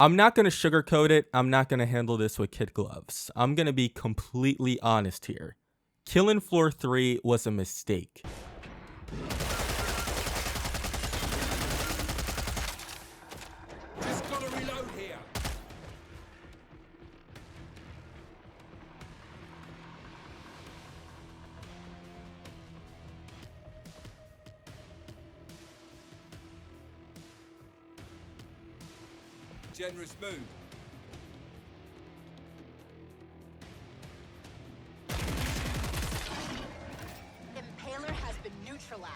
I'm not going to sugarcoat it. I'm not going to handle this with kid gloves. I'm going to be completely honest here. Killing Floor 3 was a mistake. Just gotta reload here. Generous move. Impaler has been neutralized.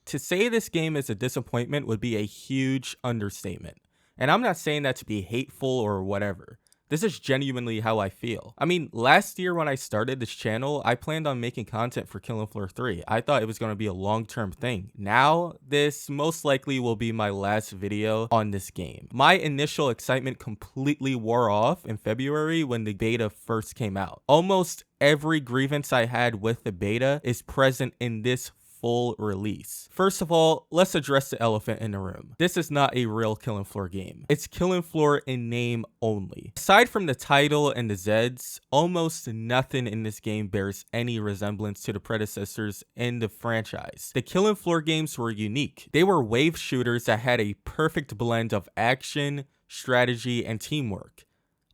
To say this game is a disappointment would be a huge understatement. And I'm not saying that to be hateful or whatever. This is genuinely how I feel. I mean, last year when I started this channel, I planned on making content for Killing Floor 3. I thought it was going to be a long-term thing. Now, this most likely will be my last video on this game. My initial excitement completely wore off in February when the beta first came out. Almost every grievance I had with the beta is present in this full release. First of all, let's address the elephant in the room. This is not a real Killing Floor game. It's Killing Floor in name only. Aside from the title and the Zeds, almost nothing in this game bears any resemblance to the predecessors in the franchise. The Killing Floor games were unique. They were wave shooters that had a perfect blend of action, strategy, and teamwork.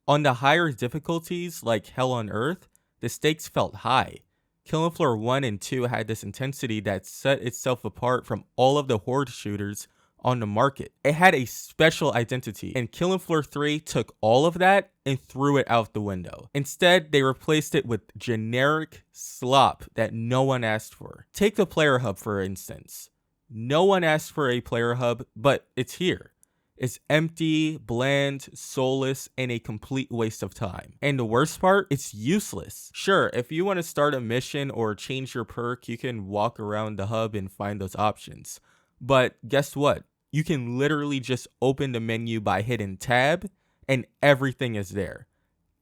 On the higher difficulties, like Hell on Earth, the stakes felt high. Killing Floor 1 and 2 had this intensity that set itself apart from all of the horde shooters on the market. It had a special identity, and Killing Floor 3 took all of that and threw it out the window. Instead, they replaced it with generic slop that no one asked for. Take the player hub, for instance. No one asked for a player hub, but it's here. It's empty, bland, soulless, and a complete waste of time. And the worst part, it's useless. Sure, if you want to start a mission or change your perk, you can walk around the hub and find those options. But guess what? You can literally just open the menu by hitting tab, and everything is there.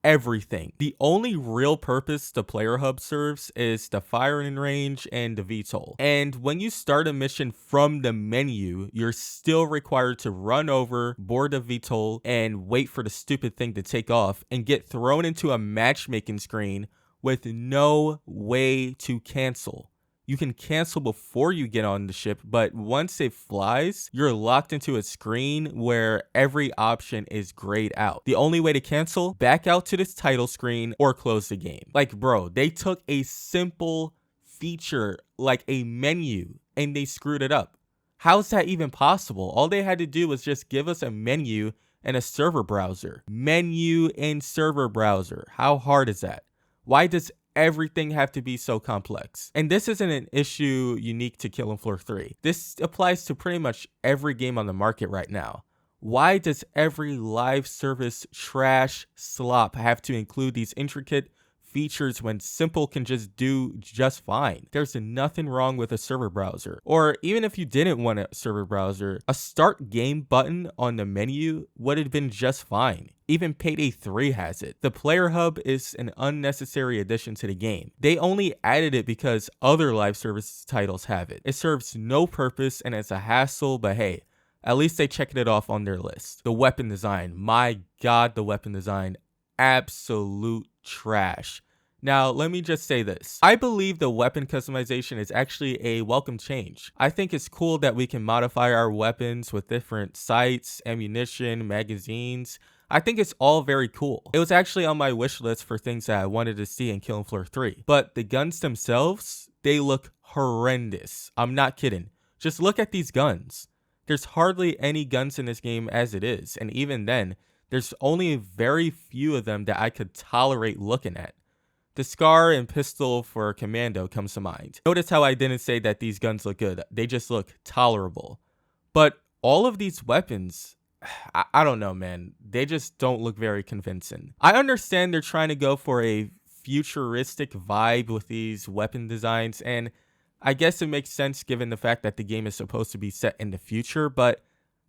Everything. The only real purpose the player hub serves is the firing range and the VTOL. And when you start a mission from the menu, you're still required to run over, board the VTOL, and wait for the stupid thing to take off and get thrown into a matchmaking screen with no way to cancel. You can cancel before you get on the ship, but once it flies, you're locked into a screen where every option is grayed out. The only way to cancel, back out to this title screen or close the game. Like, bro, they took a simple feature like a menu and they screwed it up. How's that even possible? All they had to do was just give us a menu and a server browser. Menu and server browser. How hard is that? Why does everything have to be so complex? And this isn't an issue unique to Killing Floor 3. This applies to pretty much every game on the market right now. Why does every live service trash slop have to include these intricate features when simple can just do just fine? There's nothing wrong with a server browser. Or even if you didn't want a server browser, a start game button on the menu would have been just fine. Even Payday 3 has it. The player hub is an unnecessary addition to the game. They only added it because other live service titles have it. It serves no purpose and it's a hassle, but hey, at least they checked it off on their list. The weapon design, my god, the weapon design, absolute trash. Now, let me just say this. I believe the weapon customization is actually a welcome change. I think it's cool that we can modify our weapons with different sights, ammunition, magazines. I think it's all very cool. It was actually on my wish list for things that I wanted to see in Killing Floor 3. But the guns themselves, they look horrendous. I'm not kidding. Just look at these guns. There's hardly any guns in this game as it is. And even then, there's only very few of them that I could tolerate looking at. The SCAR and pistol for Commando comes to mind. Notice how I didn't say that these guns look good. They just look tolerable. But all of these weapons, I don't know, man. They just don't look very convincing. I understand they're trying to go for a futuristic vibe with these weapon designs, and I guess it makes sense given the fact that the game is supposed to be set in the future, but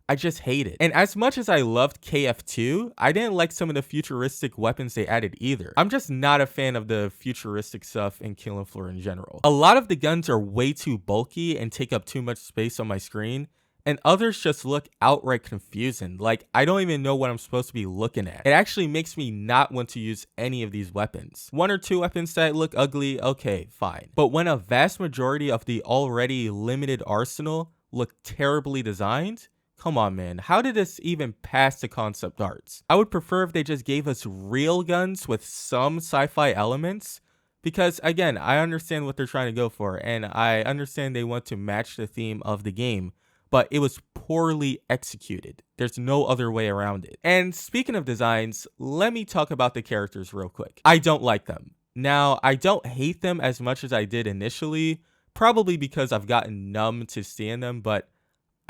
I just hate it. And as much as I loved KF2, I didn't like some of the futuristic weapons they added either. I'm just not a fan of the futuristic stuff in Killing Floor in general. A lot of the guns are way too bulky and take up too much space on my screen, and others just look outright confusing. Like, I don't even know what I'm supposed to be looking at. It actually makes me not want to use any of these weapons. One or two weapons that look ugly, okay, fine. But when a vast majority of the already limited arsenal look terribly designed, come on, man. How did this even pass the concept arts? I would prefer if they just gave us real guns with some sci-fi elements, because again, I understand what they're trying to go for, and I understand they want to match the theme of the game, but it was poorly executed. There's no other way around it. And speaking of designs, let me talk about the characters real quick. I don't like them. Now, I don't hate them as much as I did initially, probably because I've gotten numb to seeing them, but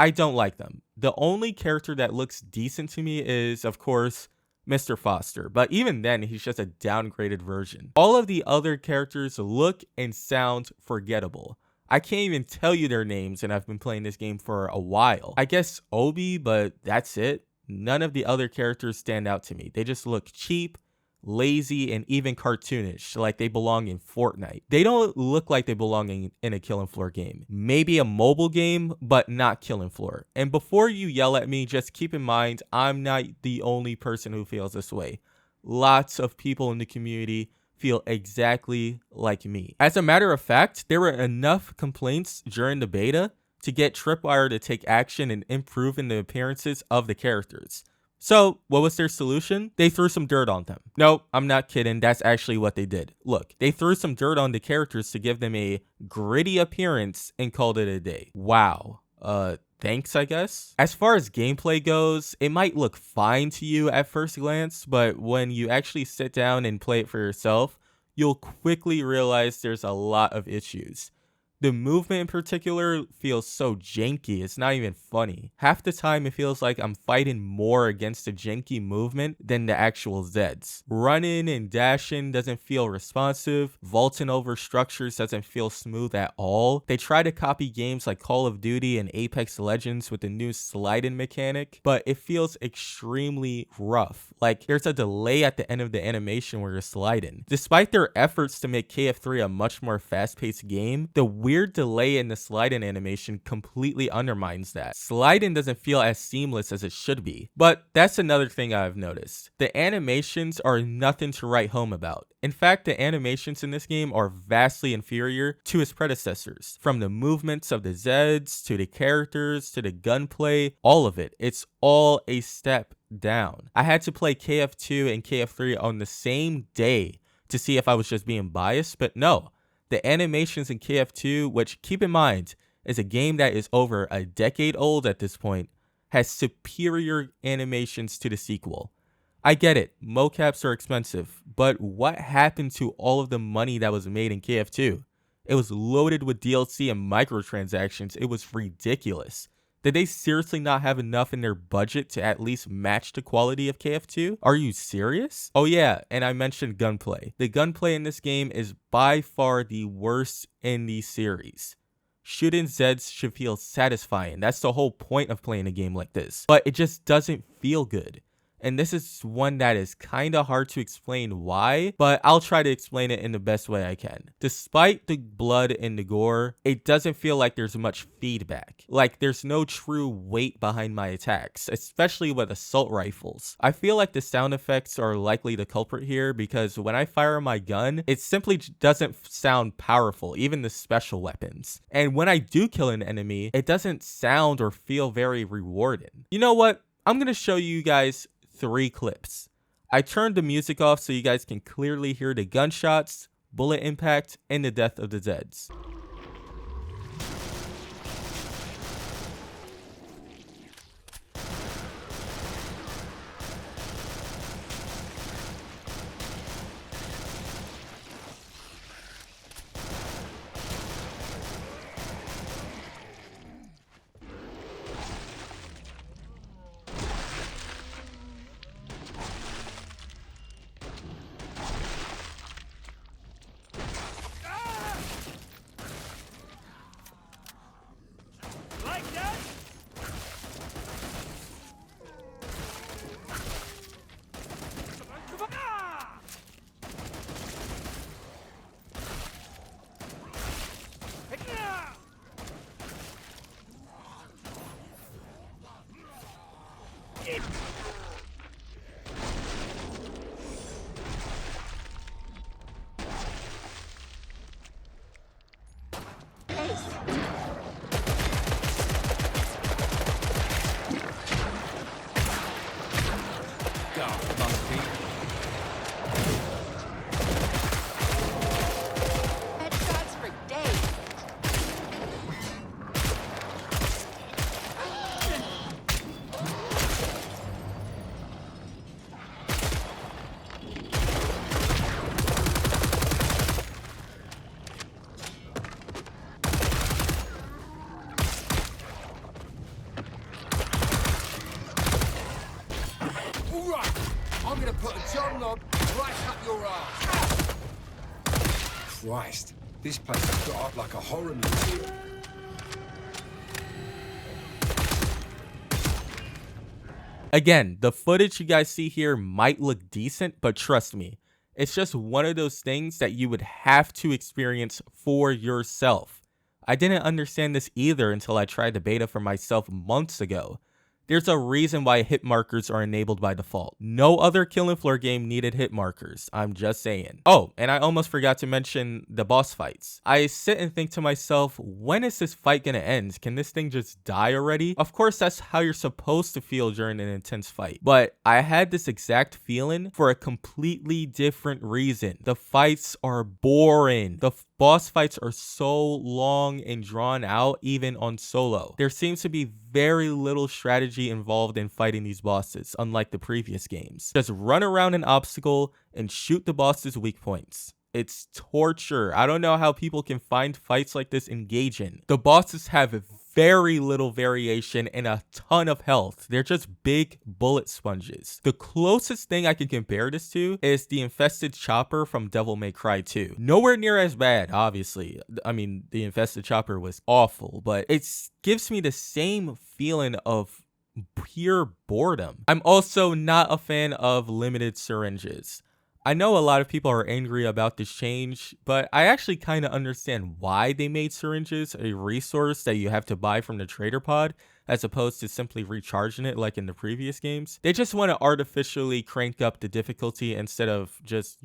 I don't like them. The only character that looks decent to me is, of course, Mr. Foster, but even then, he's just a downgraded version. All of the other characters look and sound forgettable. I can't even tell you their names, and I've been playing this game for a while. I guess Obi, but that's it. None of the other characters stand out to me. They just look cheap, lazy, and even cartoonish, like they belong in Fortnite. They don't look like they belong in a Killing Floor game. Maybe a mobile game, but not Killing Floor. And before you yell at me, just keep in mind, I'm not the only person who feels this way. Lots of people in the community feel exactly like me. As a matter of fact, there were enough complaints during the beta to get Tripwire to take action and improve in the appearances of the characters. So, what was their solution? They threw some dirt on them. No, I'm not kidding. That's actually what they did. Look, they threw some dirt on the characters to give them a gritty appearance and called it a day. Wow. Thanks, I guess. As far as gameplay goes, it might look fine to you at first glance, but when you actually sit down and play it for yourself, you'll quickly realize there's a lot of issues. The movement in particular feels so janky, it's not even funny. Half the time it feels like I'm fighting more against the janky movement than the actual Zeds. Running and dashing doesn't feel responsive, vaulting over structures doesn't feel smooth at all. They try to copy games like Call of Duty and Apex Legends with the new sliding mechanic, but it feels extremely rough. Like there's a delay at the end of the animation where you're sliding. Despite their efforts to make KF3 a much more fast-paced game, the weird delay in the sliding animation completely undermines that. Sliding doesn't feel as seamless as it should be. But that's another thing I've noticed. The animations are nothing to write home about. In fact, the animations in this game are vastly inferior to its predecessors. From the movements of the Zeds, to the characters, to the gunplay, all of it. It's all a step down. I had to play KF2 and KF3 on the same day to see if I was just being biased, but no. The animations in KF2, which keep in mind is a game that is over a decade old at this point, has superior animations to the sequel. I get it, mocaps are expensive, but what happened to all of the money that was made in KF2? It was loaded with DLC and microtransactions. It was ridiculous. Did they seriously not have enough in their budget to at least match the quality of KF2? Are you serious? Oh yeah, and I mentioned gunplay. The gunplay in this game is by far the worst in the series. Shooting Zeds should feel satisfying. That's the whole point of playing a game like this. But it just doesn't feel good. And this is one that is kind of hard to explain why, but I'll try to explain it in the best way I can. Despite the blood and the gore, it doesn't feel like there's much feedback. Like there's no true weight behind my attacks, especially with assault rifles. I feel like the sound effects are likely the culprit here because when I fire my gun, it simply doesn't sound powerful, even the special weapons. And when I do kill an enemy, it doesn't sound or feel very rewarding. You know what? I'm gonna show you guys 3 clips. I turned the music off so you guys can clearly hear the gunshots, bullet impact, and the death of the Zeds. Headshots for days. All right, I'm gonna put a John Lob right up your ass. Christ, this place has got up like a horror movie. Again, the footage you guys see here might look decent, but trust me, it's just one of those things that you would have to experience for yourself. I didn't understand this either until I tried the beta for myself months ago. There's a reason why hit markers are enabled by default. No other Killing Floor game needed hit markers. I'm just saying. Oh, and I almost forgot to mention the boss fights. I sit and think to myself, when is this fight gonna end? Can this thing just die already? Of course, that's how you're supposed to feel during an intense fight. But I had this exact feeling for a completely different reason. The fights are boring. The boss fights are so long and drawn out, even on solo. There seems to be very little strategy involved in fighting these bosses, unlike the previous games. Just run around an obstacle and shoot the boss's weak points. It's torture. I don't know how people can find fights like this engaging. The bosses have very little variation and a ton of health. They're just big bullet sponges. The closest thing I can compare this to is the infested chopper from Devil May Cry 2. Nowhere near as bad, obviously. I mean, the infested chopper was awful, but it gives me the same feeling of pure boredom. I'm also not a fan of limited syringes. I know a lot of people are angry about this change, but I actually kind of understand why they made syringes a resource that you have to buy from the trader pod, as opposed to simply recharging it like in the previous games. They just want to artificially crank up the difficulty instead of just,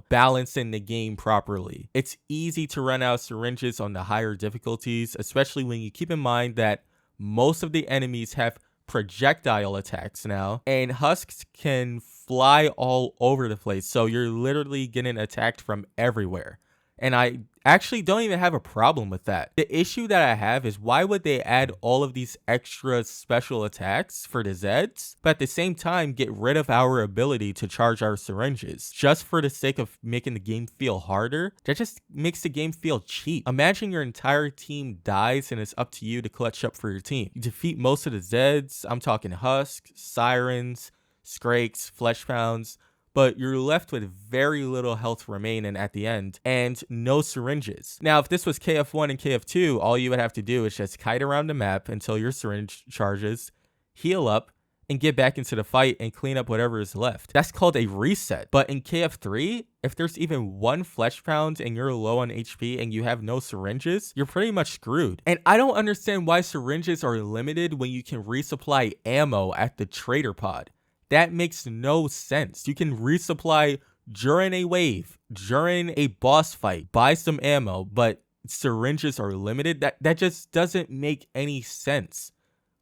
balancing the game properly. It's easy to run out syringes on the higher difficulties, especially when you keep in mind that most of the enemies have projectile attacks now, and husks can fly all over the place, so you're literally getting attacked from everywhere. And I actually don't even have a problem with that. The issue that I have is, why would they add all of these extra special attacks for the Zeds, but at the same time get rid of our ability to charge our syringes just for the sake of making the game feel harder? That just makes the game feel cheap. Imagine your entire team dies and it's up to you to clutch up for your team. You defeat most of the Zeds. I'm talking husks, sirens, skrakes, flesh pounds, but you're left with very little health remaining at the end and no syringes. Now, if this was KF1 and KF2, all you would have to do is just kite around the map until your syringe charges, heal up, and get back into the fight and clean up whatever is left. That's called a reset. But in KF3, if there's even one flesh pound and you're low on HP and you have no syringes, you're pretty much screwed. And I don't understand why syringes are limited when you can resupply ammo at the trader pod. That makes no sense. You can resupply during a wave, during a boss fight, buy some ammo, but syringes are limited. That just doesn't make any sense.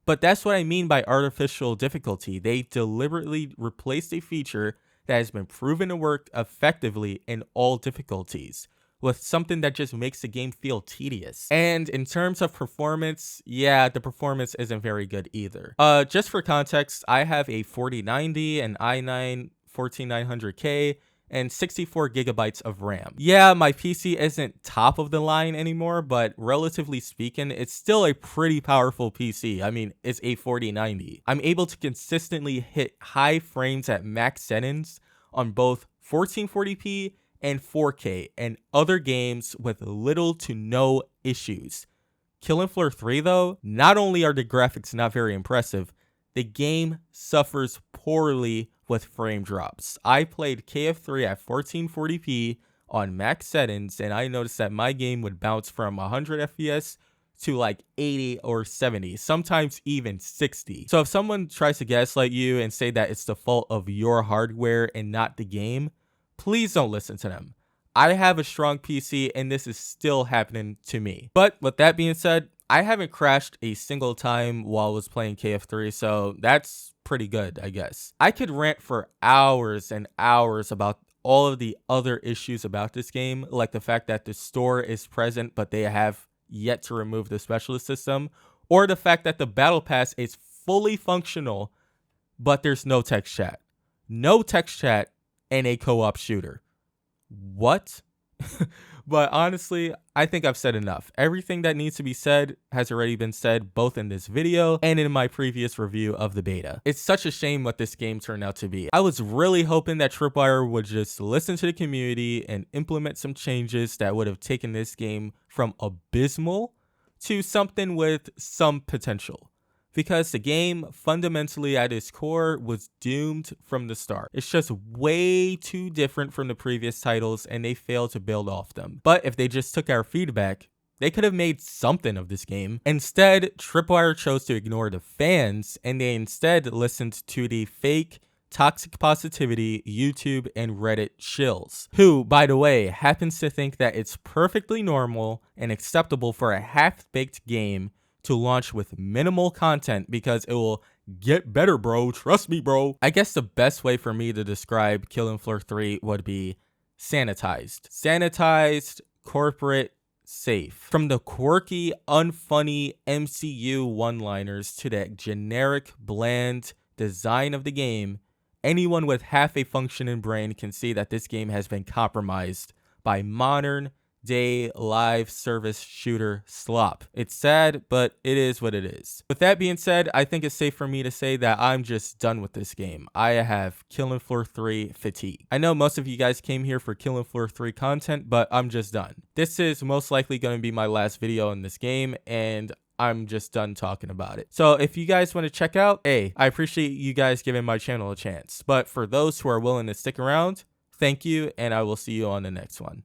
But that's what I mean by artificial difficulty. They deliberately replaced a feature that has been proven to work effectively in all difficulties with something that just makes the game feel tedious. And in terms of performance, yeah, the performance isn't very good either. Just for context, I have a 4090, an i9 14900K, and 64 gigabytes of RAM. Yeah, my PC isn't top of the line anymore, but relatively speaking, it's still a pretty powerful PC. I mean, it's a 4090. I'm able to consistently hit high frames at max settings on both 1440p and 4K and other games with little to no issues. Killing Floor 3 though, not only are the graphics not very impressive, the game suffers poorly with frame drops. I played KF3 at 1440p on max settings and I noticed that my game would bounce from 100 FPS to like 80 or 70, sometimes even 60. So if someone tries to gaslight you and say that it's the fault of your hardware and not the game, please don't listen to them. I have a strong PC and this is still happening to me. But with that being said, I haven't crashed a single time while I was playing KF3, so that's pretty good, I guess. I could rant for hours and hours about all of the other issues about this game, like the fact that the store is present but they have yet to remove the specialist system, or the fact that the battle pass is fully functional but there's no text chat. No text chat and a co-op shooter. What? But honestly, I think I've said enough. Everything that needs to be said has already been said, both in this video and in my previous review of the beta. It's such a shame what this game turned out to be. I was really hoping that Tripwire would just listen to the community and implement some changes that would have taken this game from abysmal to something with some potential. Because the game, fundamentally at its core, was doomed from the start. It's just way too different from the previous titles and they failed to build off them. But if they just took our feedback, they could have made something of this game. Instead, Tripwire chose to ignore the fans and they instead listened to the fake toxic positivity YouTube and Reddit shills, who, by the way, happens to think that it's perfectly normal and acceptable for a half-baked game to launch with minimal content because it will get better, bro. Trust me, bro. I guess the best way for me to describe Killing Floor 3 would be sanitized. Sanitized, corporate, safe. From the quirky, unfunny MCU one-liners to the generic, bland design of the game, anyone with half a functioning brain can see that this game has been compromised by modern day live service shooter slop. It's sad, but it is what it is. With that being said, I think it's safe for me to say that I'm just done with this game. I have Killing Floor 3 fatigue. I know most of you guys came here for Killing Floor 3 content, but I'm just done. This is most likely going to be my last video in this game, and I'm just done talking about it. So if you guys want to check out, hey, I appreciate you guys giving my channel a chance. But for those who are willing to stick around, thank you, and I will see you on the next one.